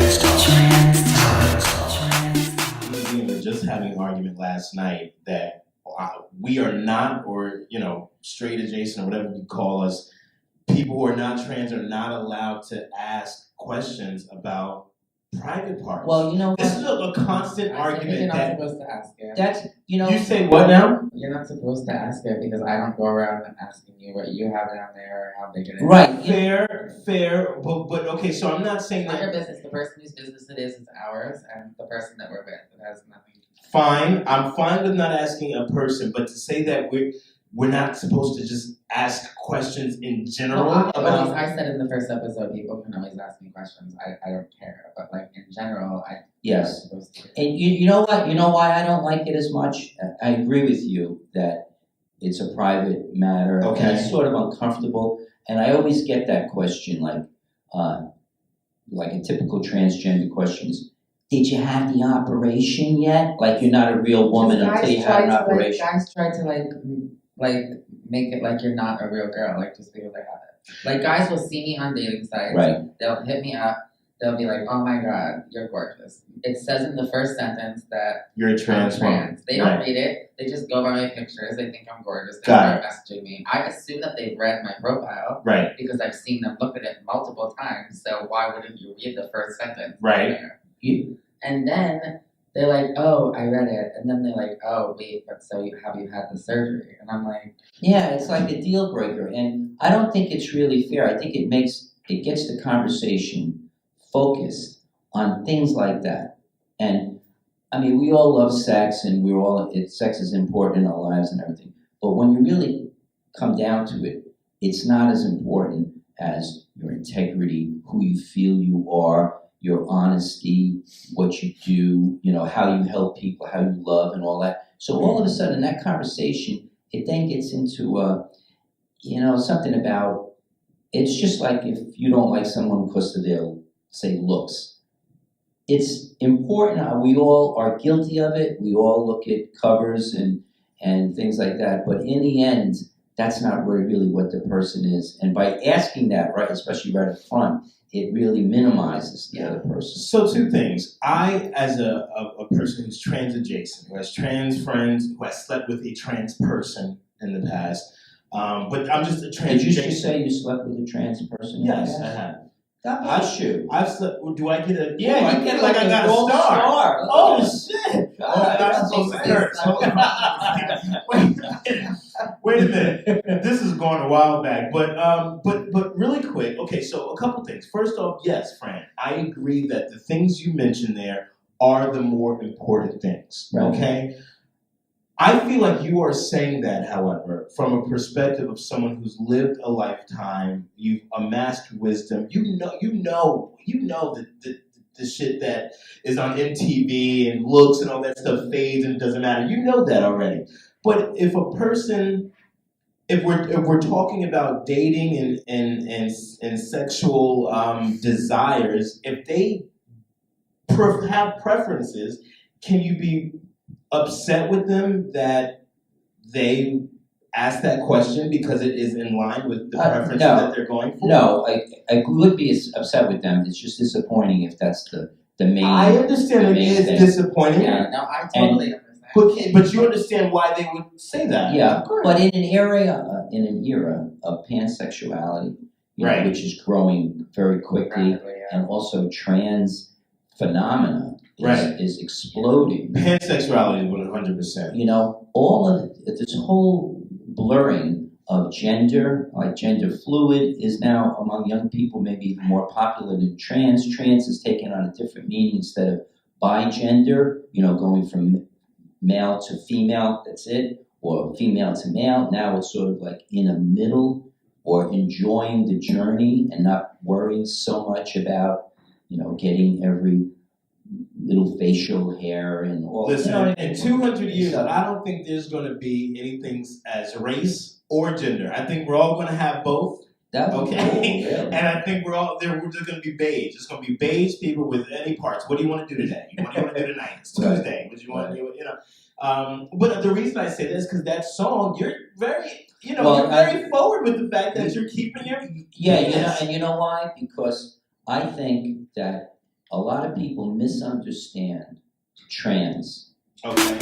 We were just having an argument last night that we are not, or straight adjacent or whatever you call us, people who are not trans are not allowed to ask questions about private parts. Well, this is a constant argument. You're not supposed to ask it. That's You say what now? You're not supposed to ask it because I don't go around and asking you what you have down there or how big it is. Right. Fair, but okay. So I'm not saying It's not that. your business. The person whose business it is ours, and the person that we're with, it has nothing. Fine, I'm fine with not asking a person, but to say that we're not supposed to just ask questions in general about. I said in the first episode, people can always ask me questions. I don't care, but like in general, Yes. supposed to. And you know what? You know why I don't like it as much? I agree with you that it's a private matter. Okay. And it's sort of uncomfortable. And I always get that question, like a typical transgender question is, did you have the operation yet? Like you're not a real woman until you have an operation. Guys try to like make it like you're not a real girl, like just because they have it. Like guys will see me on dating sites. Right. They'll hit me up. They'll be like, "Oh my God, you're gorgeous." It says in the first sentence that You're a trans woman. They don't Right. read it. They just go by my pictures. They think I'm gorgeous. They Got start messaging me. I assume that they've read my profile. Right. Because I've seen them look at it multiple times. So why wouldn't you read the first sentence? Right. And then they're like, "Oh, I read it," and then they're like, "Oh, wait, but so have you had the surgery?" And I'm like, Yeah, it's like a deal breaker. And I don't think it's really fair. I think it gets the conversation focused on things like that. And I mean, we all love sex and sex is important in our lives and everything. But when you really come down to it, it's not as important as your integrity, who you feel you are, your honesty, what you do, how you help people, how you love and all that. So all of a sudden that conversation, it then gets into, something about, it's just like if you don't like someone because of their, say, looks. It's important, we all are guilty of it, we all look at covers and things like that, but in the end, that's not really what the person is. And by asking that, right, especially right up front, it really minimizes the other person. So two things. I, as a person who's trans adjacent, who has trans friends, who has slept with a trans person in the past, but I'm just a trans. Did you just say you slept with a trans person? Yes, I have. God bless you. I've slept. Do I get a? Yeah, I you get like I got a star. Oh shit! God, That's supposed to hurt. Wait a minute. This is going a while back, but really quick. Okay, so a couple things. First off, yes, Fran, I agree that the things you mentioned there are the more important things. Right. Okay. I feel like you are saying that, however, from a perspective of someone who's lived a lifetime, you've amassed wisdom, you know the shit that is on MTV and looks and all that stuff fades and doesn't matter. You know that already. But if a person, if we're talking about dating and sexual desires, if they have preferences, can you be upset with them that they ask that question because it is in line with the preferences that they're going for? No, I would be upset with them. It's just disappointing if that's the main. I understand it is disappointing. Yeah, no, I totally understand. But you understand why they would say that? Yeah, but in an era of pansexuality, right, which is growing very quickly, Rapidly, yeah. and also trans phenomena. Right. Is exploding. Pansexuality is 100%. All of this whole blurring of gender, like gender fluid, is now among young people maybe even more popular than trans. Trans is taken on a different meaning instead of bigender, going from male to female, that's it, or female to male. Now it's sort of like in a middle, or enjoying the journey and not worrying so much about, getting every little facial hair and all. Listen, in 200 years, I don't think there's going to be anything as race or gender. I think we're all going to have both. Okay. Cool, really. And I think we're just going to be beige. It's going to be beige people with any parts. What do you want to do today? What do you want to do tonight? It's Tuesday. What do you want to do? But the reason I say this is because that song, you're very, you're very forward with the fact that you're keeping your. Yeah, and you know why? Because I think that a lot of people misunderstand trans. Okay.